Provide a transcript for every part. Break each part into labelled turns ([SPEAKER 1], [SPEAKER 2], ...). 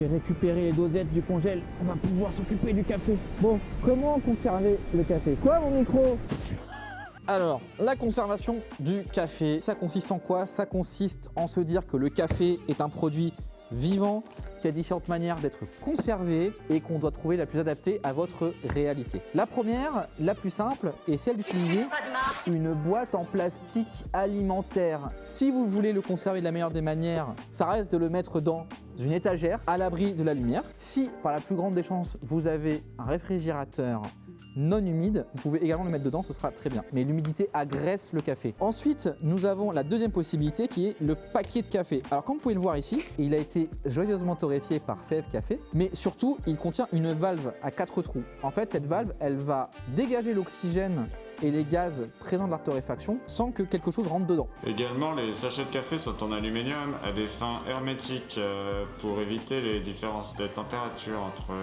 [SPEAKER 1] J'ai récupéré les dosettes du congèle, on va pouvoir s'occuper du café. Bon, comment conserver le café? Quoi mon micro?
[SPEAKER 2] Alors, la conservation du café, ça consiste en quoi? Ça consiste en se dire que le café est un produit vivant, qui a différentes manières d'être conservé et qu'on doit trouver la plus adaptée à votre réalité. La première, la plus simple, est celle d'utiliser une boîte en plastique alimentaire. Si vous voulez le conserver de la meilleure des manières, ça reste de le mettre dans une étagère à l'abri de la lumière. Si, par la plus grande des chances, vous avez un réfrigérateur non humide, vous pouvez également le mettre dedans, ce sera très bien. Mais l'humidité agresse le café. Ensuite, nous avons la deuxième possibilité qui est le paquet de café. Alors comme vous pouvez le voir ici, il a été joyeusement torréfié par Fève Café, mais surtout, il contient une valve à 4 trous. En fait, cette valve, elle va dégager l'oxygène et les gaz présents de la torréfaction sans que quelque chose rentre dedans.
[SPEAKER 3] Également, les sachets de café sont en aluminium à des fins hermétiques pour éviter les différences de température entre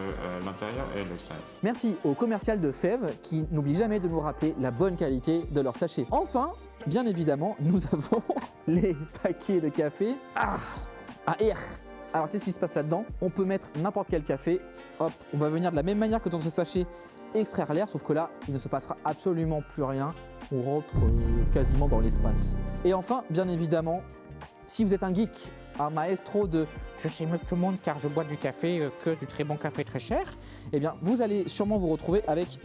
[SPEAKER 3] l'intérieur et l'extérieur.
[SPEAKER 2] Merci au commercial de Fève qui n'oublie jamais de nous rappeler la bonne qualité de leurs sachets. Enfin, bien évidemment, nous avons les paquets de café à air. Alors qu'est-ce qui se passe là-dedans? On peut mettre n'importe quel café, hop, on va venir de la même manière que dans ce sachet extraire l'air, sauf que là, il ne se passera absolument plus rien. On rentre quasiment dans l'espace. Et enfin, bien évidemment, si vous êtes un geek, un maestro de « je sais mieux que tout le monde car je bois du café, que du très bon café très cher », eh bien, vous allez sûrement vous retrouver avec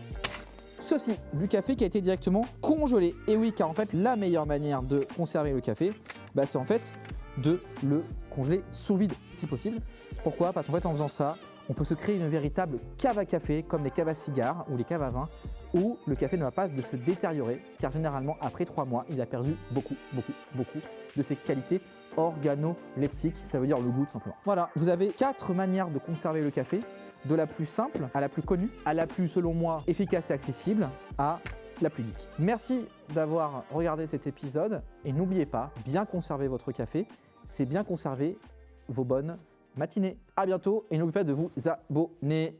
[SPEAKER 2] ceci, du café qui a été directement congelé. Et oui, car en fait, la meilleure manière de conserver le café, bah, c'est en fait de le congeler sous vide, si possible. Pourquoi? Parce qu'en fait, en faisant ça, on peut se créer une véritable cave à café, comme les caves à cigares ou les caves à vin, où le café ne va pas se détériorer, car généralement, après 3 mois, il a perdu beaucoup de ses qualités organoleptiques, ça veut dire le goût tout simplement. Voilà, vous avez 4 manières de conserver le café, de la plus simple à la plus connue, à la plus, selon moi, efficace et accessible, à la plus geek. Merci d'avoir regardé cet épisode, et n'oubliez pas, bien conserver votre café, c'est bien conserver vos bonnes matinées. À bientôt, et n'oubliez pas de vous abonner.